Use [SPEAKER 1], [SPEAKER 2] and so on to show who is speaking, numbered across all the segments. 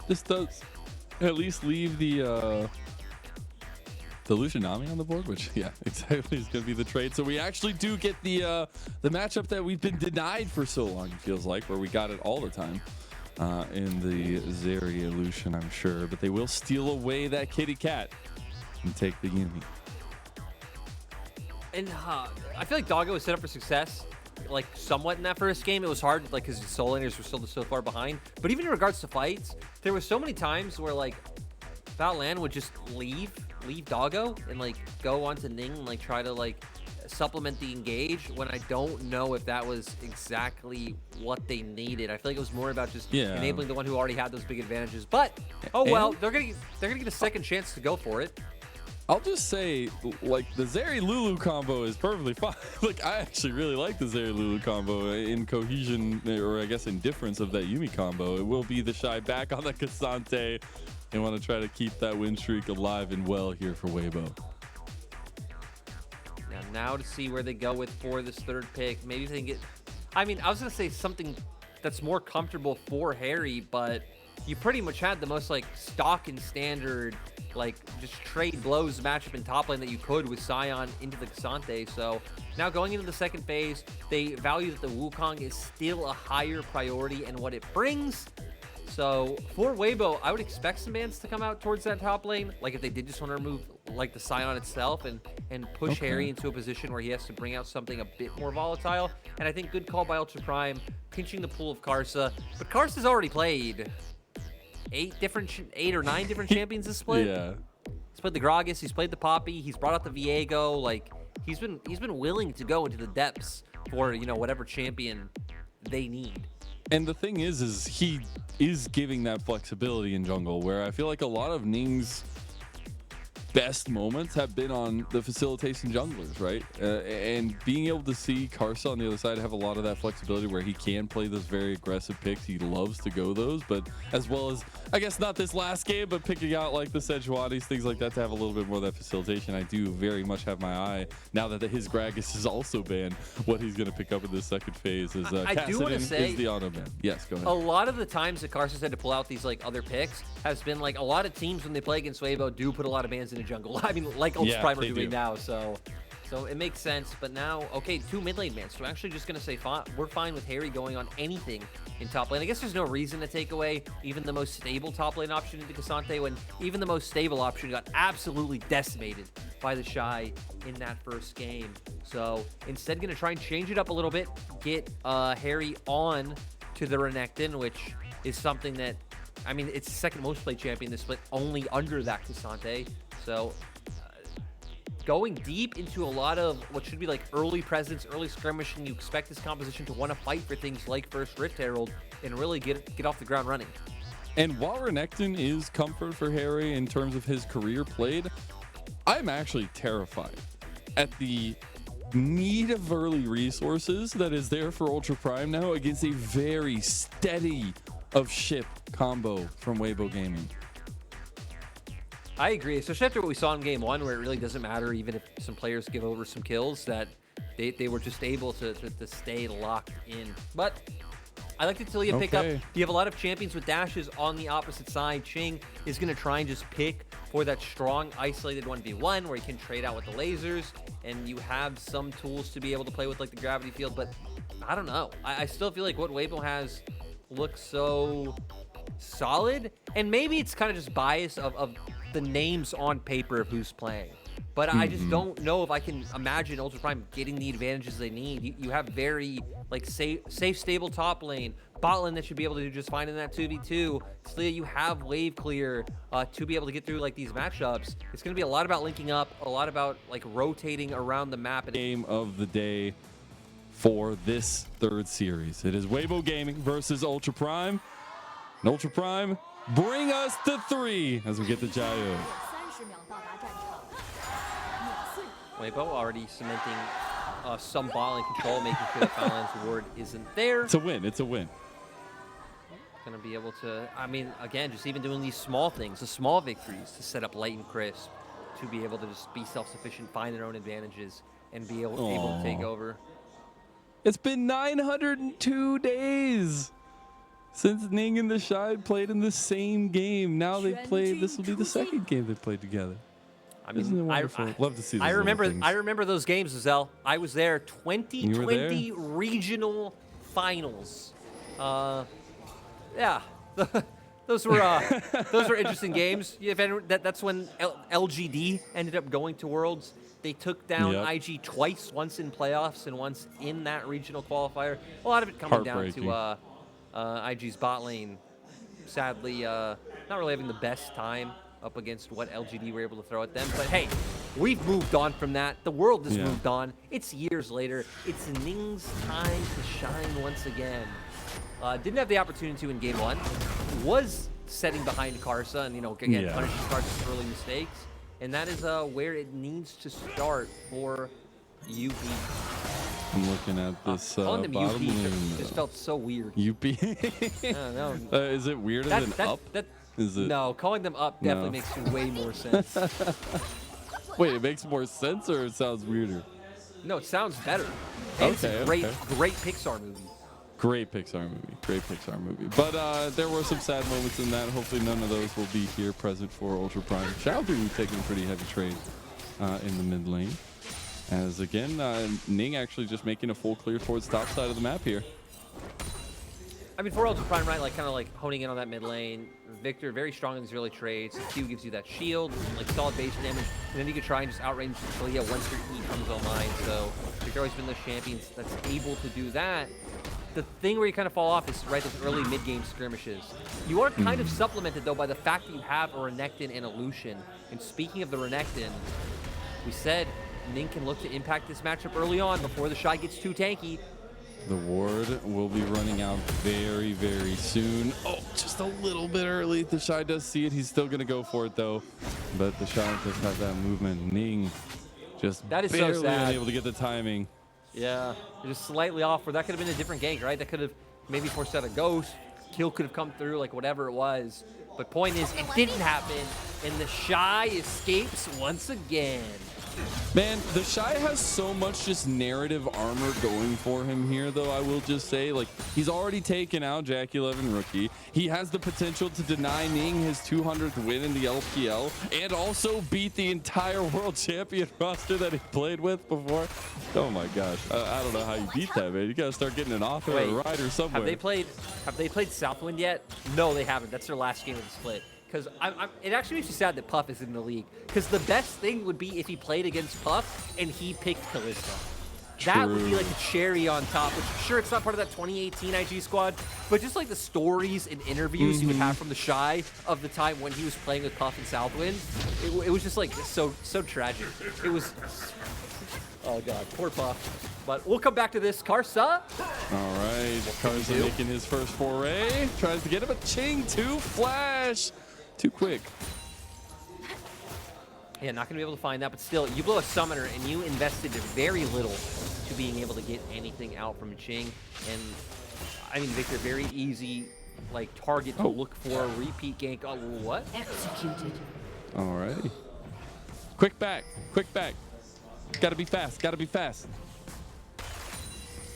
[SPEAKER 1] This does at least leave the Lucian on the board, which yeah, exactly is going to be the trade. So we actually do get the matchup that we've been denied for so long. It feels like where we got it all the time in the Zeri Lucian, I'm sure, but they will steal away that kitty cat and take the Yuumi.
[SPEAKER 2] And I feel like Doggo was set up for success, like somewhat in that first game. It was hard, like because his soul laners were still so far behind. But even in regards to fights, there were so many times where like Baolan would just leave Doggo and like go onto Ning and like try to like supplement the engage when I don't know if that was exactly what they needed. I feel like it was more about just enabling the one who already had those big advantages. But oh well, they're gonna get a second chance to go for it.
[SPEAKER 1] I'll just say, like, the Zeri Lulu combo is perfectly fine. Like, I actually really like the Zeri Lulu combo in cohesion, or I guess in difference of that Yuumi combo. It will be TheShy back on the Ksante and want to try to keep that win streak alive and well here for Weibo.
[SPEAKER 2] Now to see where they go with for this third pick. Maybe they can get, I mean, I was going to say something that's more comfortable for Hery, but you pretty much had the most like stock and standard, like just trade blows matchup in top lane that you could with Sion into the Ksante. So now going into the second phase, they value that the Wukong is still a higher priority and what it brings. So for Weibo, I would expect some bans to come out towards that top lane. Like if they did just want to remove like the Sion itself and push Hery into a position where he has to bring out something a bit more volatile. And I think good call by Ultra Prime, pinching the pool of Karsa. But Karsa's already played 8 or 9 different champions this split.
[SPEAKER 1] Yeah.
[SPEAKER 2] He's played the Gragas, he's played the Poppy, he's brought out the Viego. Like he's been willing to go into the depths for, you know, whatever champion they need.
[SPEAKER 1] And the thing is he is giving that flexibility in jungle, where I feel like a lot of Ning's best moments have been on the facilitation junglers, right? And being able to see Karsa on the other side have a lot of that flexibility where he can play those very aggressive picks. He loves to go those, but as well as, I guess not this last game, but picking out like the Sejuanis, things like that to have a little bit more of that facilitation. I do very much have my eye, now that his Gragas is also banned, what he's going to pick up in this second phase is
[SPEAKER 2] I do want to say,
[SPEAKER 1] is the auto ban. Yes, go ahead.
[SPEAKER 2] A lot of the times that Karsa's had to pull out these like other picks has been like a lot of teams when they play against Weibo do put a lot of bans in jungle. I mean, like Ultra Prime are doing now, so it makes sense. But now, okay, 2 mid lane bans. So I'm actually just gonna say we're fine with Hery going on anything in top lane. I guess there's no reason to take away even the most stable top lane option into Ksante when even the most stable option got absolutely decimated by TheShy in that first game. So instead, gonna try and change it up a little bit, get Hery on to the Renekton, which is something that, I mean, it's the second most played champion this split, only under that Ksante. So going deep into a lot of what should be like early presence, early skirmish, and you expect this composition to want to fight for things like first Rift Herald and really get off the ground running.
[SPEAKER 1] And while Renekton is comfort for Hery in terms of his career played, I'm actually terrified at the need of early resources that is there for Ultra Prime now against a very steady of ship combo from Weibo Gaming.
[SPEAKER 2] I agree, especially after what we saw in game 1, where it really doesn't matter even if some players give over some kills, that they were just able to stay locked in. But I like the Taliyah pickup. You have a lot of champions with dashes on the opposite side. Qing is going to try and just pick for that strong isolated 1v1 where you can trade out with the lasers, and you have some tools to be able to play with like the gravity field. But I don't know. I still feel like what Weibo has looks so solid, and maybe it's kind of just bias of the names on paper of who's playing, but I just don't know if I can imagine Ultra Prime getting the advantages they need. You have very like safe stable top lane, bot lane that should be able to do just fine in that 2v2. Taliyah, you have wave clear to be able to get through like these matchups. It's going to be a lot about linking up, a lot about like rotating around the map.
[SPEAKER 1] Game of the day for this third series, it is Weibo Gaming versus Ultra Prime. And Ultra Prime, bring us the 3 as we get to Xiaohu.
[SPEAKER 2] Weibo already cementing some ball in control, making sure that Baolan's ward isn't there.
[SPEAKER 1] It's a win. It's a win.
[SPEAKER 2] Gonna be able to, I mean, again, just even doing these small things, the small victories to set up light and crisp, to be able to just be self-sufficient, find their own advantages, and be able to take over.
[SPEAKER 1] It's been 902 days Since Ning and TheShy played in the same game, now they play. This will be the second game they played together.
[SPEAKER 2] I
[SPEAKER 1] Isn't it
[SPEAKER 2] mean,
[SPEAKER 1] wonderful? Love to see. Those
[SPEAKER 2] I remember.
[SPEAKER 1] things.
[SPEAKER 2] I remember those games, MAzel. I was there. 2020 regional finals. Yeah, those were interesting games. That's when LGD ended up going to Worlds. They took down IG twice, once in playoffs and once in that regional qualifier. A lot of it coming down to IG's bot lane. Sadly, not really having the best time up against what LGD were able to throw at them. But hey, we've moved on from that. The world has moved on. It's years later. It's Ning's time to shine once again. Didn't have the opportunity to in game one. Was setting behind Karsa and, again, punishing Karsa's early mistakes. And that is where it needs to start for UP.
[SPEAKER 1] I'm looking at this
[SPEAKER 2] calling them
[SPEAKER 1] bottom
[SPEAKER 2] UP
[SPEAKER 1] lane.
[SPEAKER 2] just felt so weird.
[SPEAKER 1] UP?
[SPEAKER 2] I don't know.
[SPEAKER 1] Is it weirder than up? Is it?
[SPEAKER 2] No, calling them up definitely makes way more sense.
[SPEAKER 1] Wait, it makes more sense or it sounds weirder?
[SPEAKER 2] No, it sounds better. And it's a great Pixar movie.
[SPEAKER 1] Great Pixar movie. But there were some sad moments in that. Hopefully none of those will be here present for Ultra Prime. Xiaohu taking a pretty heavy trade in the mid lane. As again, Ning actually just making a full clear towards top side of the map here.
[SPEAKER 2] I mean, for Ultra Prime, right, kind of honing in on that mid lane. Viktor, very strong in these early trades. Q gives you that shield, solid base damage, and then you can try and just outrange Taliyah once your E comes online. So Viktor always been those champions that's able to do that. The thing where you kind of fall off is, those early mid-game skirmishes. You are kind of supplemented, though, by the fact that you have a Renekton and a Lucian. And speaking of the Renekton, we said Ning can look to impact this matchup early on before TheShy gets too tanky.
[SPEAKER 1] The ward will be running out very, very soon. Oh, just a little bit early. TheShy does see it. He's still going to go for it, though. But TheShy does have that movement. Ning just barely unable to get the timing.
[SPEAKER 2] Yeah, just slightly off, where that could have been a different gank, right? That could have maybe forced out a ghost. Kill could have come through, whatever it was. But point is, it didn't happen, and TheShy escapes once again.
[SPEAKER 1] Man, TheShy has so much just narrative armor going for him here, though. I will just say, he's already taken out Jack 11 rookie. He has the potential to deny Ning his 200th win in the LPL and also beat the entire world champion roster that he played with before. Oh my gosh. I don't know how you beat that, man. You gotta start getting an offer or a rider somewhere.
[SPEAKER 2] Have they played Southwind yet? No, they haven't. That's their last game of the split. Because it actually makes me sad that Puff is in the league. Because the best thing would be if he played against Puff and he picked Kalista. That would be a cherry on top. Which, sure, it's not part of that 2018 IG squad, but just the stories and interviews you would have from TheShy of the time when he was playing with Puff and Southwind, it was just so tragic. It was, oh god, poor Puff. But we'll come back to this. Karsa.
[SPEAKER 1] All right, Karsa making his first foray. Tries to get him a Qing 2 flash. Too quick.
[SPEAKER 2] Yeah, not going to be able to find that, but still, you blow a summoner and you invested very little to being able to get anything out from Qing. And, I mean, Viktor, very easy, target to look for, a repeat gank. Oh, what?
[SPEAKER 3] Executed.
[SPEAKER 1] All right. Quick back. Gotta be fast.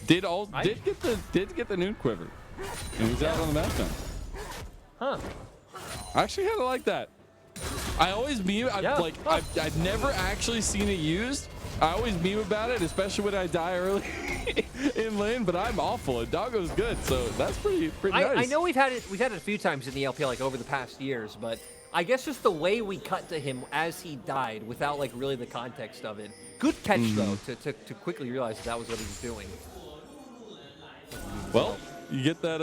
[SPEAKER 1] Did get the noon quiver. And he's out on the map now.
[SPEAKER 2] Huh.
[SPEAKER 1] I actually kind of like that. I always meme. I've never actually seen it used. I always meme about it, especially when I die early in lane. But I'm awful, and Doggo's good, so that's pretty nice.
[SPEAKER 2] I know we've had it a few times in the LPL, over the past years, but I guess just the way we cut to him as he died, without really the context of it. Good catch though, to quickly realize that was what he was doing.
[SPEAKER 1] Well, you get that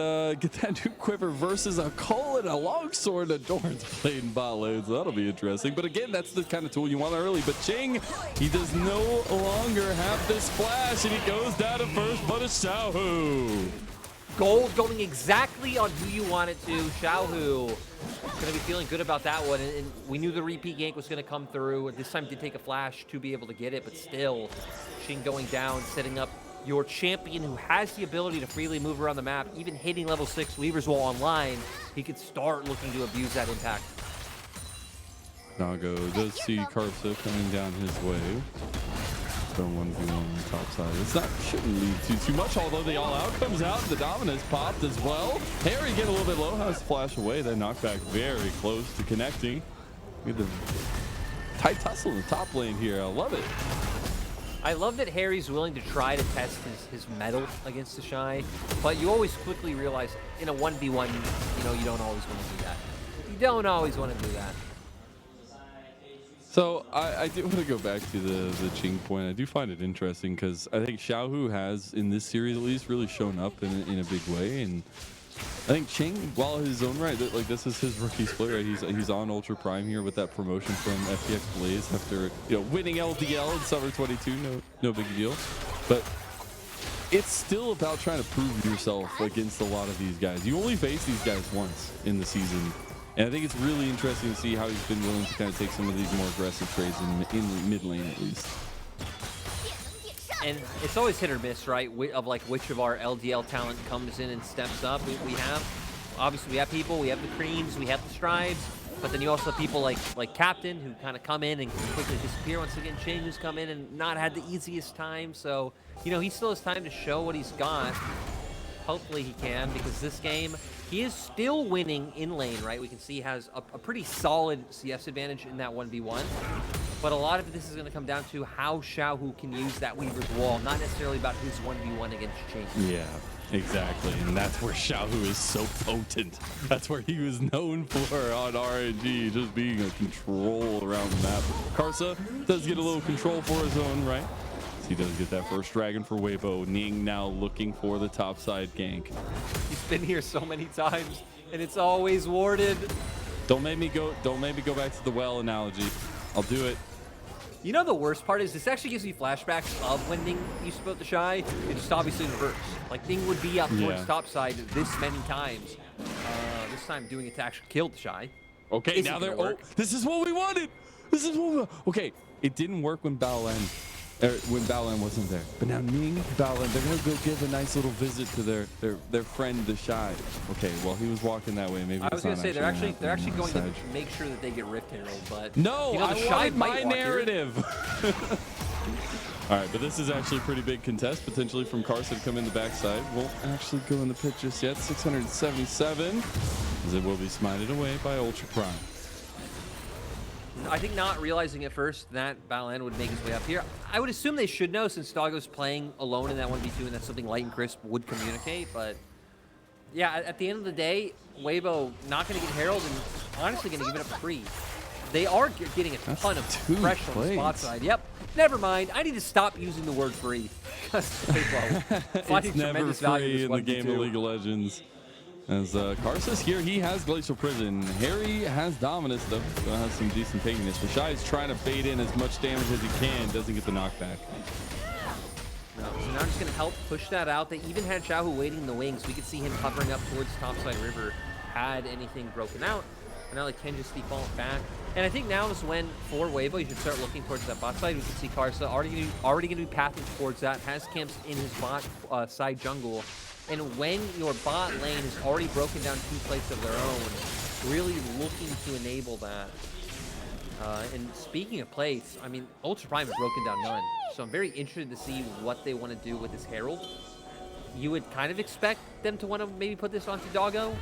[SPEAKER 1] new quiver versus a Cole and a longsword. Adorn's playing bot lane, so that'll be interesting. But again, that's the kind of tool you want early. But Qing, he does no longer have this flash, and he goes down to first, but it's Xiaohu.
[SPEAKER 2] Gold going exactly on who you want it to. Xiaohu going to be feeling good about that one. And we knew the repeat gank was going to come through. This time did take a flash to be able to get it, but still, Qing going down, setting up your champion who has the ability to freely move around the map, even hitting level 6 Weaver's Wall online. He could start looking to abuse that impact.
[SPEAKER 1] Doggo does see Karsa coming down his way. the 1v1 top side. It's not, shouldn't lead to too much, although the all-out comes out. The dominance popped as well. Hery get a little bit low, has to flash away. That knockback very close to connecting. Look at the tight tussle in the top lane here. I love it.
[SPEAKER 2] I love that Hery's willing to try to test his mettle against TheShy, but you always quickly realize in a 1v1, you know, you don't always want to do that. You don't always want to do that.
[SPEAKER 1] So I do want to go back to the Qing point. I do find it interesting because I think Xiaohu has, in this series at least, really shown up in a big way. And I think Qing, while his own right, like this is his rookie split, right? He's on Ultra Prime here with that promotion from FPX Blaze after, you know, winning LDL in Summer 22. No big deal. But it's still about trying to prove yourself against a lot of these guys. You only face these guys once in the season. And I think it's really interesting to see how he's been willing to kind of take some of these more aggressive trades in mid lane at least.
[SPEAKER 2] And it's always hit or miss, right? Of like which of our LDL talent comes in and steps up. We have, obviously we have people, we have the Creams, we have the Strides, but then you also have people like Captain who kind of come in and quickly disappear. Once again, Qing who's come in and not had the easiest time. So, you know, he still has time to show what he's got. Hopefully he can, because this game, he is still winning in lane, right? We can see he has a pretty solid CS advantage in that 1v1. But a lot of this is going to come down to how Xiaohu can use that Weaver's Wall, not necessarily about his 1v1 against Qing.
[SPEAKER 1] Yeah, exactly. And that's where Xiaohu is so potent. That's where he was known for on RNG, just being a control around the map. Karsa does get a little control for his own, right? He does get that first dragon for Weibo. Ning now looking for the topside gank.
[SPEAKER 2] He's been here so many times, and it's always warded.
[SPEAKER 1] Don't make me go back to the well analogy. I'll do it.
[SPEAKER 2] You know the worst part is this actually gives me flashbacks of when Ning used to build TheShy. It's just obviously reverse. Like Ning would be up towards topside this many times. This time doing it to actually kill TheShy.
[SPEAKER 1] Okay, now they're this is what we wanted. This is what we, okay. It didn't work when Baolan wasn't there, but now Ning, Baolan, they're gonna go give a nice little visit to their friend TheShy. Okay, well he was walking that way. Maybe
[SPEAKER 2] I was gonna say they're actually going to make sure that they get Rift Herald, but
[SPEAKER 1] no,
[SPEAKER 2] you know,
[SPEAKER 1] I wanted my narrative. All right, but this is actually a pretty big contest potentially from Karsa to come in the backside. Won't actually go in the pit just yet. 677, as it will be smited away by Ultra Prime.
[SPEAKER 2] I think not realizing at first that Baolan would make his way up here. I would assume they should know since Doggo's playing alone in that 1v2, and that's something Light and Crisp would communicate. But yeah, at the end of the day, Weibo not going to get Herald and honestly going to give it up free. They are getting a ton of pressure on the spot side. Yep. Never mind. I need to stop using the word free. Because Weibo finding tremendous value in
[SPEAKER 1] the game of League of Legends. As Karsa's here, he has Glacial Prison. Hery has Dominus, though, so has some decent tankiness. TheShy is trying to fade in as much damage as he can, doesn't get the knockback.
[SPEAKER 2] No, so now I'm just going to help push that out. They even had Xiaohu waiting in the wings. We could see him hovering up towards topside river had anything broken out. And now they can just default back. And I think now is when, for Weibo, you should start looking towards that bot side. We can see Karsa already going to be pathing towards that, has camps in his bot side jungle. And when your bot lane has already broken down 2 plates of their own, really looking to enable that. And speaking of plates, I mean, Ultra Prime has broken down none. So I'm very interested to see what they want to do with this Herald. You would kind of expect them to want to maybe put this onto Doggo,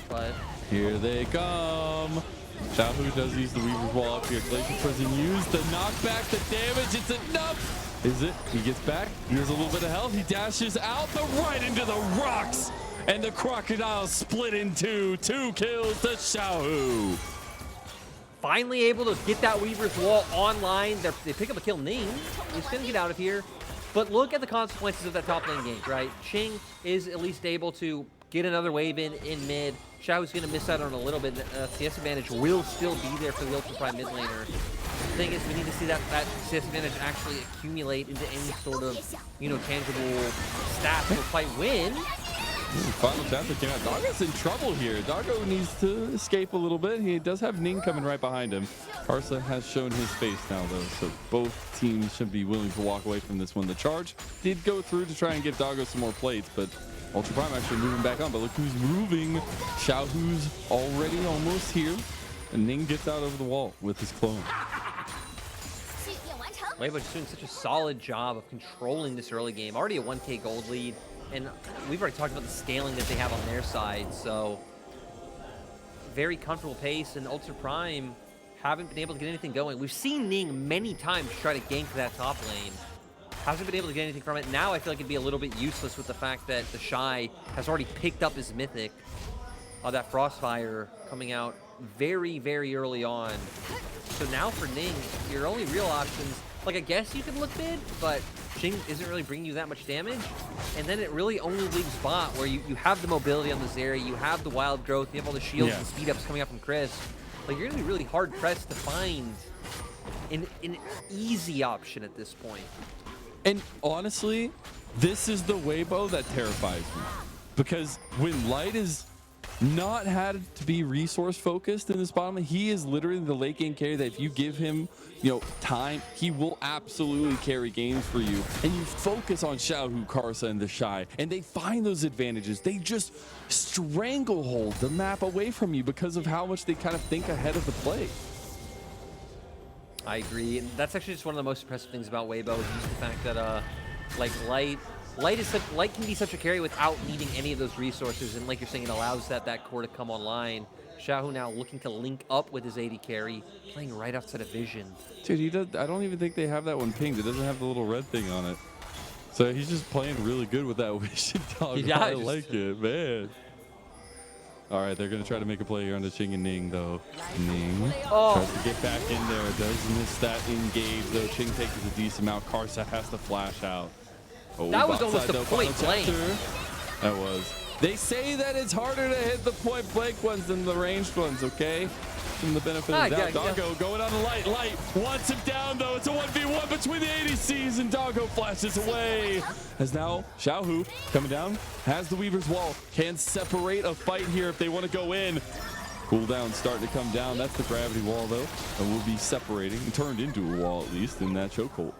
[SPEAKER 2] but...
[SPEAKER 1] Here they come. Xiaohu does use the Weaver's Wall up here. Glacial Prison used the knockback, the damage, it's enough! Is it? He gets back. He has a little bit of health. He dashes out right into the rocks. And the crocodile split in two. 2 kills to Xiaohu.
[SPEAKER 2] Finally able to get that Weaver's Wall online. They pick up a kill. Ning is going to get out of here. But look at the consequences of that top lane gank, right? Qing is at least able to get another wave in mid. Xiaohu's going to miss out on a little bit. CS advantage will still be there for the Ultra Prime mid laner. The thing is, we need to see that CS advantage actually accumulate into any sort of, you know, tangible stats to fight win.
[SPEAKER 1] Final chapter came out. Doggo's in trouble here. Doggo needs to escape a little bit. He does have Ning coming right behind him. Karsa has shown his face now, though, so both teams should be willing to walk away from this one. The charge did go through to try and give Doggo some more plates, but Ultra Prime actually moving back on. But look who's moving. Xiaohu's already almost here. And Ning gets out over the wall with his clone.
[SPEAKER 2] Weibo just doing such a solid job of controlling this early game. Already a 1K gold lead, and we've already talked about the scaling that they have on their side, so very comfortable pace, and Ultra Prime haven't been able to get anything going. We've seen Ning many times try to gank that top lane. Hasn't been able to get anything from it. Now I feel like it'd be a little bit useless with the fact that TheShy has already picked up his mythic. That Frostfire coming out very, very early on. So now for Ning, your only real options, like I guess you could look mid, but Qing isn't really bringing you that much damage. And then it really only leaves bot, where you have the mobility on the zeri, you have the wild growth, you have all the shields and speed ups coming up from Chris. Like, you're gonna be really hard pressed to find an easy option at this point.
[SPEAKER 1] And honestly, this is the Weibo that terrifies me, because when Light is not had to be resource focused in this bottom lane, he is literally the late game carry that if you give him, you know, time, he will absolutely carry games for you. And you focus on Xiaohu, Karsa, and TheShy, and they find those advantages. They just stranglehold the map away from you because of how much they kind of think ahead of the play.
[SPEAKER 2] I agree, and that's actually just one of the most impressive things about Weibo, is just the fact that like Light can be such a carry without needing any of those resources, and like you're saying, it allows that core to come online. Xiaohu now looking to link up with his AD carry, playing right outside of vision.
[SPEAKER 1] Dude, he does. I don't even think they have that one pinged. It doesn't have the little red thing on it. So he's just playing really good with that vision dog.
[SPEAKER 2] Yeah,
[SPEAKER 1] I like it, man. All right, they're going to try to make a play here on the Qing and Ning, though. Ning tries to get back in there. Does miss that engage, though. Qing takes a decent amount. Karsa has to flash out. Oh,
[SPEAKER 2] that was almost a point blank.
[SPEAKER 1] That was. They say that it's harder to hit the point blank ones than the ranged ones, okay? From the benefit of the doubt. Doggo going on the Light. Light wants him down, though. It's a 1v1 between the ADCs, and Doggo flashes away. As now Xiaohu coming down, has the Weaver's Wall. Can separate a fight here if they want to go in. Cooldown starting to come down. That's the gravity wall, though. And will be separating, turned into a wall at least in that chokehold.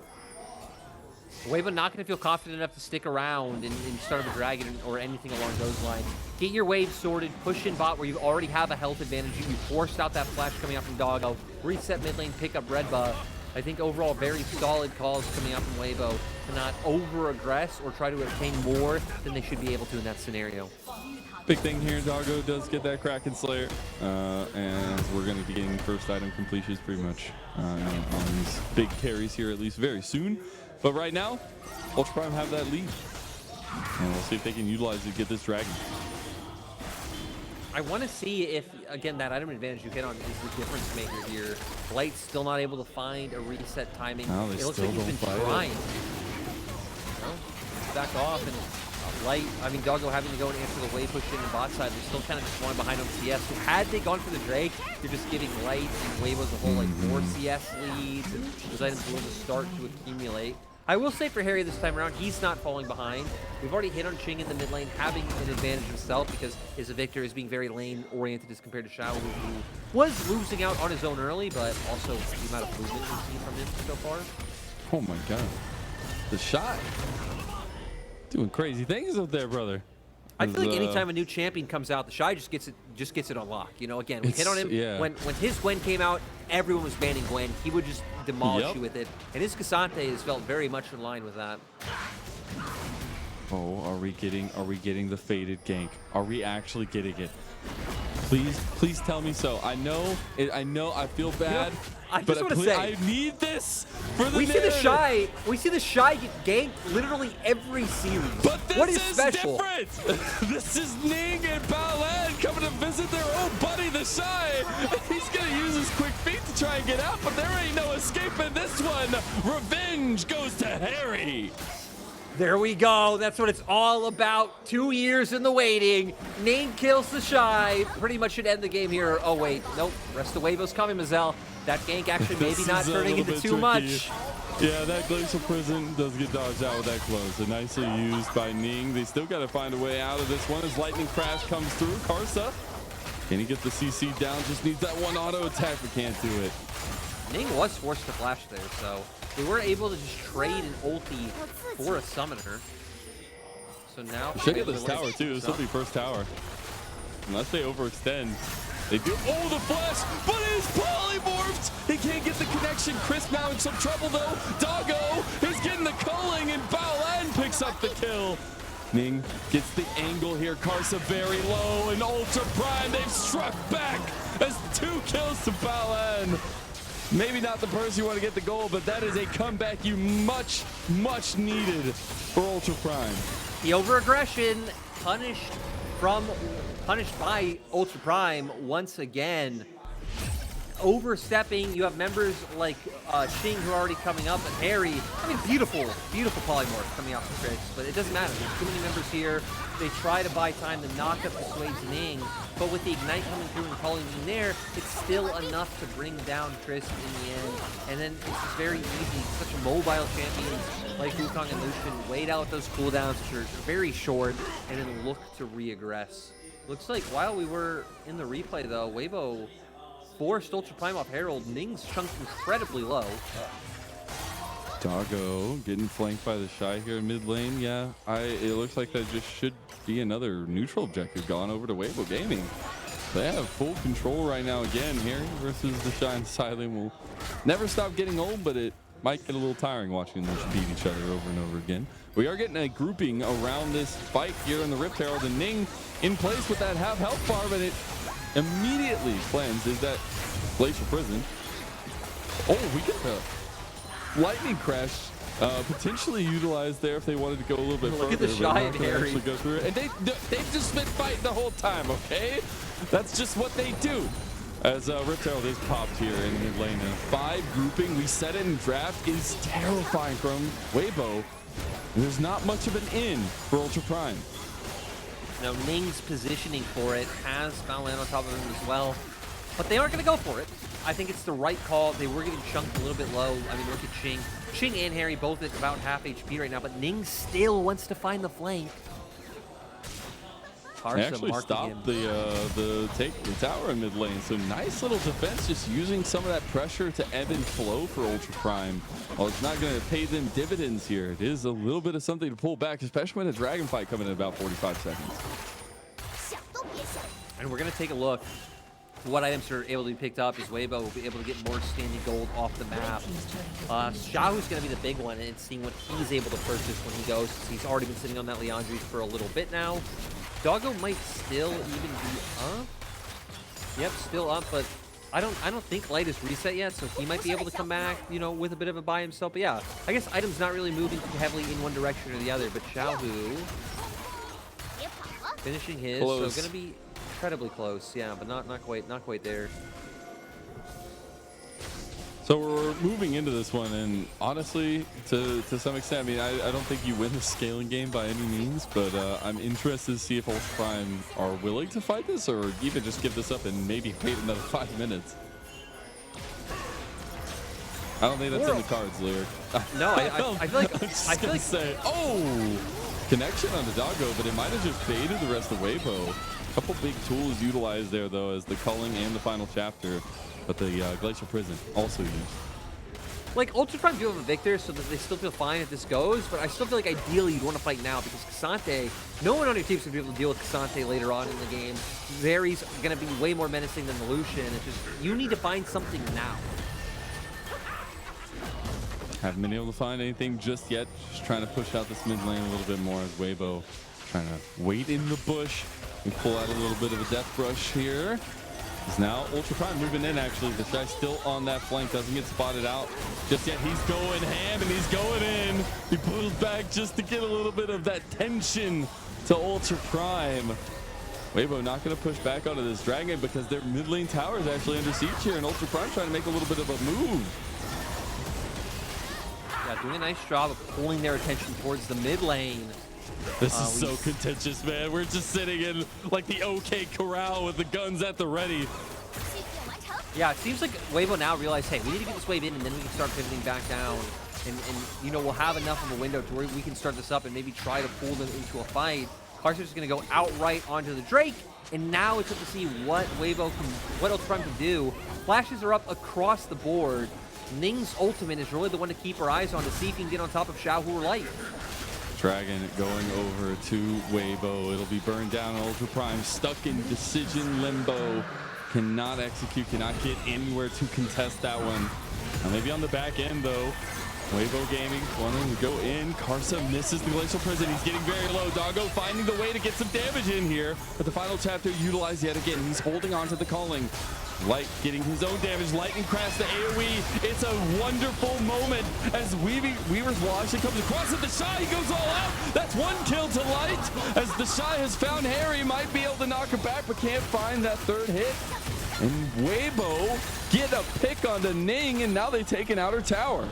[SPEAKER 2] Weibo not going to feel confident enough to stick around and start the dragon or anything along those lines. Get your wave sorted, push in bot where you already have a health advantage. You forced out that flash coming out from Doggo. Reset mid lane, pick up red buff. I think overall very solid calls coming out from Weibo to not over-aggress or try to obtain more than they should be able to in that scenario.
[SPEAKER 1] Big thing here, Doggo does get that Kraken Slayer, and we're going to be getting first item completions pretty much on these big carries here, at least very soon. But right now, Ultra Prime have that lead, and we'll see if they can utilize it to get this dragon.
[SPEAKER 2] I want to see if, again, that item advantage you hit on is the difference maker here. Light's still not able to find a reset timing.
[SPEAKER 1] No,
[SPEAKER 2] it looks like he's been trying. No, back off, and Light, I mean, Doggo having to go and answer the wave push in the bot side. They're still kind of just one behind on CS. So had they gone for the Drake, you're just giving Light and Weibo as a whole, like, more CS leads, and those items will start to accumulate. I will say for Hery this time around, he's not falling behind. We've already hit on Qing in the mid lane, having an advantage himself because his Viktor is being very lane-oriented as compared to Xiaohu, who was losing out on his own early, but also the amount of movement we've seen from him so far.
[SPEAKER 1] Oh my god. The shot. Doing crazy things out there, brother.
[SPEAKER 2] I feel like anytime a new champion comes out, TheShy just gets it on lock. You know, again, we hit on him when his Gwen came out, everyone was banning Gwen. He would just demolish you with it, and his Ksante has felt very much in line with that.
[SPEAKER 1] Oh, are we getting the faded gank? Are we actually getting it? Please tell me so. I know, I feel bad.
[SPEAKER 2] You know, I just want to say,
[SPEAKER 1] I need this for the
[SPEAKER 2] we see TheShy get ganked literally every series.
[SPEAKER 1] But this
[SPEAKER 2] what is
[SPEAKER 1] special? Different. This is Ning and Baolan coming to visit their old buddy TheShy. He's gonna use his quick feet to try and get out, but there ain't no escaping this one. Revenge goes to Hery.
[SPEAKER 2] There we go. That's what it's all about. 2 years in the waiting. Ning kills TheShy. Pretty much should end the game here. Oh, wait. Nope. Rest of Weibo's coming, MAzel. That gank actually maybe not turning into too much.
[SPEAKER 1] Yeah, that Glacial Prison does get dodged out with that close. So nicely used by Ning. They still got to find a way out of this one as Lightning Crash comes through. Karsa, can he get the CC down? Just needs that one auto attack, but can't do it.
[SPEAKER 2] Ning was forced to flash there, so they were able to just trade an ulti for a summoner. So now
[SPEAKER 1] should get this tower too. This will be first tower. Unless they overextend. They do. Oh, the flash, but it is polymorphed. He can't get the connection. Chris now in some trouble though. Doggo is getting the culling, and Baolan picks up the kill. Ning gets the angle here. Karsa very low, and Ultra Prime, they've struck back as 2 kills to Baolan. Maybe not the person you want to get the goal, but that is a comeback you much needed for Ultra Prime.
[SPEAKER 2] The over-aggression punished by Ultra Prime once again. Overstepping, you have members like Qing who are already coming up, and Hery. I mean, beautiful polymorph coming out from Chris, but it doesn't matter. There's too many members here. They try to buy time to knock up the Sway's Ning, but with the Ignite coming through and calling in there, it's still enough to bring down Chris in the end. And then it's just very easy. Such a mobile champion like Wukong and Lucian wait out those cooldowns, which are very short, and then look to reaggress. Looks like while we were in the replay though, Weibo forced Ultra Prime off Herald. Ning's chunked incredibly low.
[SPEAKER 1] Doggo getting flanked by the Shy here in mid lane. Yeah, it looks like that just should be another neutral objective gone over to Weibo Gaming. They have full control right now again. Hery versus the Shy and Silent will never stop getting old, but it might get a little tiring watching them beat each other over and over again. We are getting a grouping around this fight here in the Rift Herald, and Ning in place with that half health bar, but it immediately cleanses that Glacial Prison. Oh, we get the lightning crash potentially utilized there if they wanted to go a little bit further.
[SPEAKER 2] Look at the Shy and Hery.
[SPEAKER 1] Go through it. And they've just been fighting the whole time, okay? That's just what they do. As Rift Herald is popped here in mid lane. And 5 grouping, we set it in draft, is terrifying from Weibo. There's not much of an in for Ultra Prime.
[SPEAKER 2] Now Ning's positioning for it has Baolan on top of him as well, but they aren't going to go for it. I think it's the right call. They were getting chunked a little bit low. I mean, look at Qing. Qing and Hery both at about half HP right now, but Ning still wants to find the flank.
[SPEAKER 1] They actually stopped the tower in mid lane, so nice little defense, just using some of that pressure to ebb and flow for Ultra Prime. Well, it's not going to pay them dividends here. It is a little bit of something to pull back, especially when a dragon fight coming in about 45 seconds.
[SPEAKER 2] And we're going to take a look. What items are able to be picked up is Weibo will be able to get more standing gold off the map. Xiaohu's going to be the big one, and seeing what he's able to purchase when he goes. He's already been sitting on that Leandri for a little bit now. Doggo might still even be up. Yep, still up, but I don't think Light is reset yet, so he might be able to come back, you know, with a bit of a buy himself. But yeah, I guess Item's not really moving too heavily in one direction or the other, but Xiaohu finishing his,
[SPEAKER 1] close.
[SPEAKER 2] So gonna be incredibly close, yeah, but not quite there.
[SPEAKER 1] So we're moving into this one, and honestly, to some extent, I mean, I don't think you win the scaling game by any means, but I'm interested to see if Ultra Prime are willing to fight this, or even just give this up and maybe wait another 5 minutes. I don't think that's in the cards, Lyric.
[SPEAKER 2] No, I feel like
[SPEAKER 1] say, oh, connection on the Doggo, but it might have just baited the rest of Weibo. A couple big tools utilized there, though, as the culling and the final chapter. But the Glacial Prison also used.
[SPEAKER 2] Like, Ultra Prime do have a Viktor, so that they still feel fine if this goes, but I still feel like ideally you'd want to fight now, because Ksante, no one on your team's going to be able to deal with Ksante later on in the game. Zery's going to be way more menacing than the Lucian. It's just, you need to find something now.
[SPEAKER 1] Haven't been able to find anything just yet. Just trying to push out this mid lane a little bit more as Weibo trying to wait in the bush and pull out a little bit of a death brush here. Now Ultra Prime moving in, actually. The Shy still on that flank, doesn't get spotted out just yet. He's going ham and he's going in. He pulls back just to get a little bit of that tension to Ultra Prime. Weibo not going to push back onto this dragon because their mid lane tower is actually under siege here, and Ultra Prime trying to make a little bit of a move.
[SPEAKER 2] Yeah, doing a nice job of pulling their attention towards the mid lane.
[SPEAKER 1] This is so contentious, man. We're just sitting in like the OK corral with the guns at the ready.
[SPEAKER 2] Yeah, it seems like Weibo now realized, hey, we need to get this wave in, and then we can start pivoting back down. And you know, we'll have enough of a window to where we can start this up and maybe try to pull them into a fight. Karsa's going to go outright onto the Drake, and now it's up to see what Ultra Prime can do. Flashes are up across the board. Ning's ultimate is really the one to keep our eyes on to see if he can get on top of Xiaohu or Light.
[SPEAKER 1] Dragon going over to Weibo. It'll be burned down. Ultra Prime stuck in decision limbo. cannot execute, cannot get anywhere to contest that one. Maybe on the back end though. Weibo Gaming wanting to go in. Karsa misses the Glacial Prison. He's getting very low. Doggo finding the way to get some damage in here. But the final chapter utilized yet again. He's holding on to the calling. Light getting his own damage. Lightning crash the AoE. It's a wonderful moment as Weaver's Wall actually comes across it. TheShy, he goes all out. That's one kill to Light as TheShy has found Hery. Might be able to knock her back, but can't find that third hit. And Weibo get a pick on the Ning, and now they take an outer tower.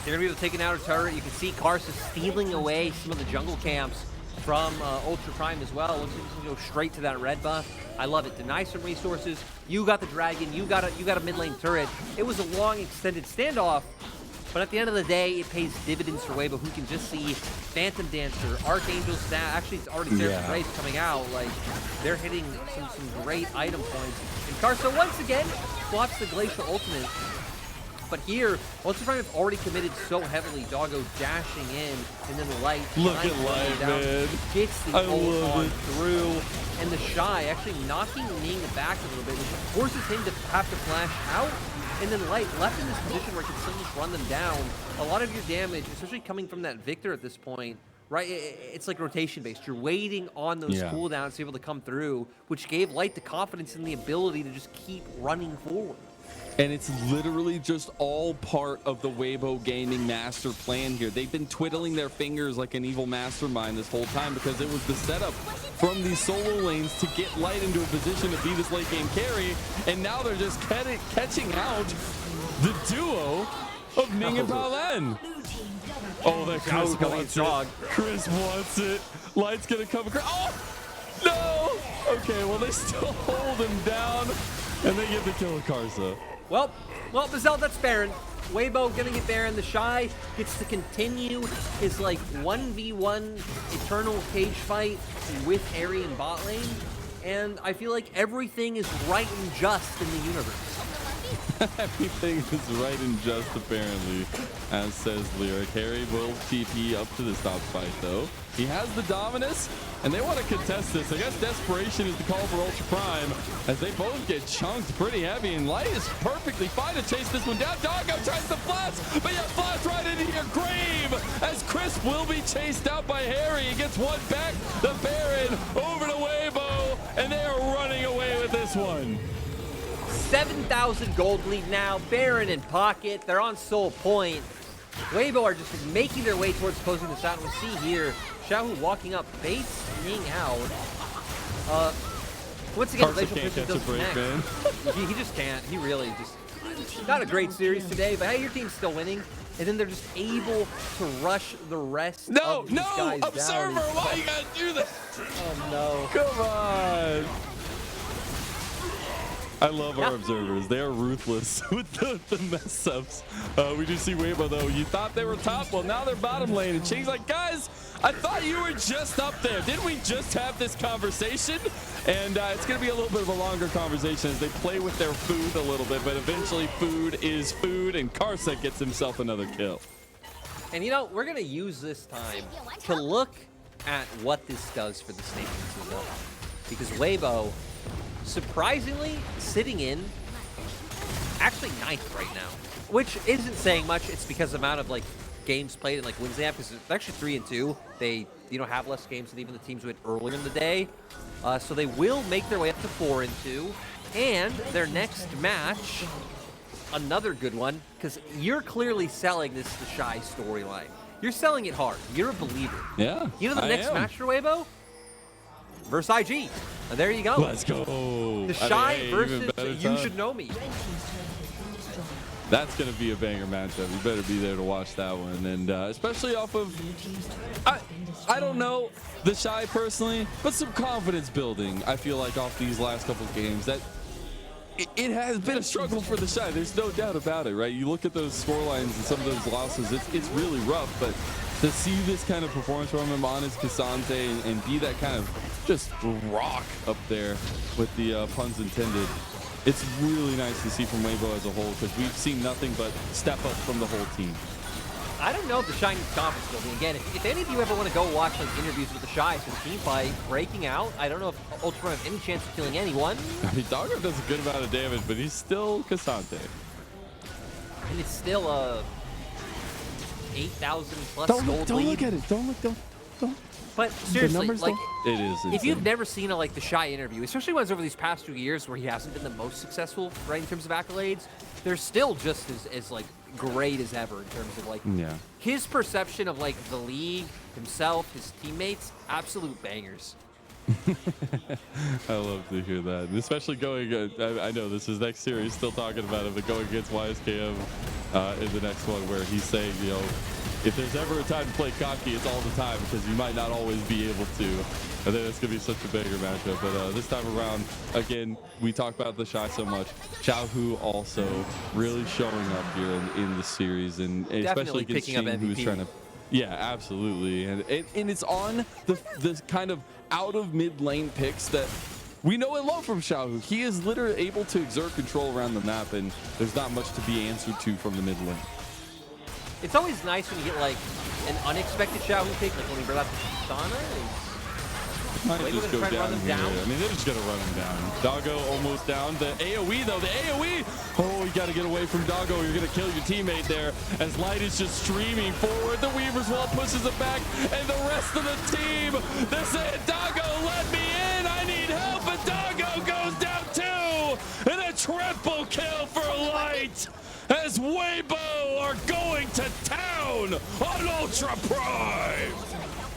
[SPEAKER 2] They're going to be able to take an outer turret. You can see Karsa stealing away some of the jungle camps from Ultra Prime as well. Looks like he's going to go straight to that red buff. I love it. Deny some resources. You got the dragon. You got a mid lane turret. It was a long, extended standoff. But at the end of the day, it pays dividends for Weibo, who can just see Phantom Dancer, Archangel Stat. Actually, it's already Seraph Race coming out. Like, they're hitting some great item points. And Karsa, once again, swaps the Glacial Ultimate. But here, Ultra Prime have already committed so heavily. Doggo dashing in, and then Light.
[SPEAKER 1] Look at Light, man.
[SPEAKER 2] Gets the ult on through. And TheShy actually knocking Ning back a little bit, which forces him to have to flash out. And then Light left in this position where he can still just run them down. A lot of your damage, especially coming from that Viktor at this point, right? It's like rotation based. You're waiting on those cooldowns to be able to come through, which gave Light the confidence and the ability to just keep running forward.
[SPEAKER 1] And it's literally just all part of the Weibo Gaming master plan here. They've been twiddling their fingers like an evil mastermind this whole time because it was the setup from these solo lanes to get Light into a position to be this late game carry. And now they're just catching out the duo of Ning and Baolan. Oh, that Chris wants it. Chris wants it. Light's gonna come across. Oh, no. Okay, well, they still hold him down and they get the kill of Karsa.
[SPEAKER 2] Well, MAzel, that's Baron. Weibo gonna get Baron. TheShy gets to continue his like 1v1 eternal cage fight with Hery in bot lane. And I feel like everything is right and just in the universe.
[SPEAKER 1] Everything is right and just, apparently, as says Lyric. Hery will TP up to this top fight, though. He has the Dominus, and they want to contest this. I guess desperation is the call for Ultra Prime, as they both get chunked pretty heavy, and Light is perfectly fine to chase this one down. Doggo tries to flash, but yeah, flash right into your grave, as Chris will be chased out by Hery. He gets one back, the Baron over to Weibo, and they are running away with this one.
[SPEAKER 2] 7,000 gold lead now. Baron in pocket. They're on soul point. Weibo are just making their way towards closing this out. And we see here Xiaohu walking up, baits Ning out. Once again,
[SPEAKER 1] Karsa can't catch a break, man.
[SPEAKER 2] He just can't. He really just not a great series today. But hey, your team's still winning. And then they're just able to rush the rest of these guys down.
[SPEAKER 1] Observer, why you gotta do that?
[SPEAKER 2] Oh no!
[SPEAKER 1] Come on. I love our observers. They are ruthless with the mess ups. We do see Weibo though. You thought they were top, well now they're bottom lane. And Qing's like, guys, I thought you were just up there. Didn't we just have this conversation? And it's gonna be a little bit of a longer conversation as they play with their food a little bit, but eventually food is food, and Karsa gets himself another kill.
[SPEAKER 2] And you know, we're gonna use this time to look at what this does for the standings as well. Because Weibo, surprisingly, sitting in actually 9th right now, which isn't saying much. It's because of the amount of like games played and like wins they have, because it's actually 3-2. They have less games than even the teams with earlier in the day, so they will make their way up to 4-2. And their next match, another good one, because you're clearly selling this TheShy storyline. You're selling it hard. You're a believer.
[SPEAKER 1] Yeah,
[SPEAKER 2] you know the next match for Weibo? Versus IG. And there you go.
[SPEAKER 1] Let's go.
[SPEAKER 2] TheShy versus You Should Know Me.
[SPEAKER 1] That's going to be a banger matchup. You better be there to watch that one. And especially off of, I don't know TheShy personally, but some confidence building, I feel like, off these last couple of games. That it has been a struggle for TheShy. There's no doubt about it, right? You look at those score lines and some of those losses, it's really rough. But to see this kind of performance from him on his Ksante and be that kind of just rock up there with the puns intended, it's really nice to see from Weibo as a whole, because we've seen nothing but step up from the whole team.
[SPEAKER 2] I don't know if TheShy needs confidence building. Again, if any of you ever want to go watch like interviews with TheShy, so team fight, breaking out, I don't know if Ultra have any chance of killing anyone.
[SPEAKER 1] I mean, Doggo does a good amount of damage, but he's still Ksante.
[SPEAKER 2] And it's still a 8,000 plus
[SPEAKER 1] Don't
[SPEAKER 2] gold
[SPEAKER 1] look, don't
[SPEAKER 2] lead.
[SPEAKER 1] look at it. Don't look, don't.
[SPEAKER 2] But seriously, like,
[SPEAKER 1] It is
[SPEAKER 2] if you've
[SPEAKER 1] insane.
[SPEAKER 2] never seen a like TheShy interview, especially ones over these past 2 years where he hasn't been the most successful, right, in terms of accolades, they're still just as like great as ever in terms of like his perception of like the league, himself, his teammates, absolute bangers.
[SPEAKER 1] I love to hear that, and especially going. I know this is next series, still talking about it, but going against YSKM in the next one, where he's saying, you know, if there's ever a time to play cocky, it's all the time because you might not always be able to. I think it's gonna be such a banger matchup. But this time around, again, we talk about TheShy so much. Xiaohu also really showing up here in the series, and especially against
[SPEAKER 2] picking up
[SPEAKER 1] Qing, who's
[SPEAKER 2] MVP.
[SPEAKER 1] trying to. Yeah, absolutely, and it's on the kind of out of mid lane picks that we know and love from Xiaohu. He is literally able to exert control around the map, and there's not much to be answered to from the mid lane.
[SPEAKER 2] It's always nice when you get like an unexpected Xiaohu pick, like when we brought up Sana.
[SPEAKER 1] Might
[SPEAKER 2] Weibo
[SPEAKER 1] just
[SPEAKER 2] gonna
[SPEAKER 1] go
[SPEAKER 2] try and run
[SPEAKER 1] down
[SPEAKER 2] them
[SPEAKER 1] here.
[SPEAKER 2] down?
[SPEAKER 1] I mean, they're just gonna run him down. Doggo almost down. The AoE though, the AoE. Oh, you gotta get away from Doggo. You're gonna kill your teammate there. As Light is just streaming forward. The Weaver's Wall pushes it back, and the rest of the team, they're saying, Doggo, let me in. I need help. And Doggo goes down too, and a triple kill for Light. As Weibo are going to town on Ultra Prime.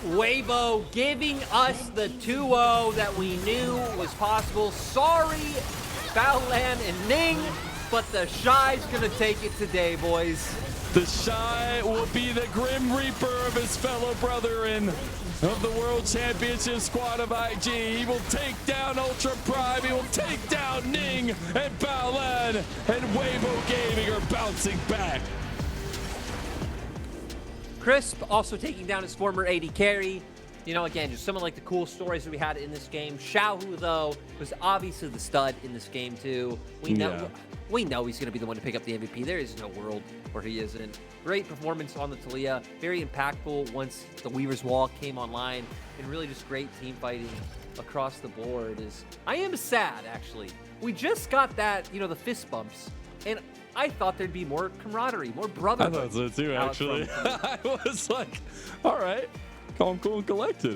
[SPEAKER 2] Weibo giving us the 2-0 that we knew was possible. Sorry, Baolan and Ning, but TheShy's gonna take it today, boys.
[SPEAKER 1] TheShy will be the Grim Reaper of his fellow brethren of the World Championship squad of IG. He will take down Ultra Prime. He will take down Ning and Baolan, and Weibo Gaming are bouncing back.
[SPEAKER 2] Crisp also taking down his former AD carry. You know, again, just some of like the cool stories that we had in this game. Xiaohu, though, was obviously the stud in this game too. We know he's going to be the one to pick up the MVP. There is no world where he isn't. Great performance on the Taliyah. Very impactful once the Weaver's Wall came online, and really just great team fighting across the board. I am sad, actually. We just got that, you know, the fist bumps, and I thought there'd be more camaraderie, more brotherhood.
[SPEAKER 1] I thought so too, actually. I was like, all right, calm, cool, and collected.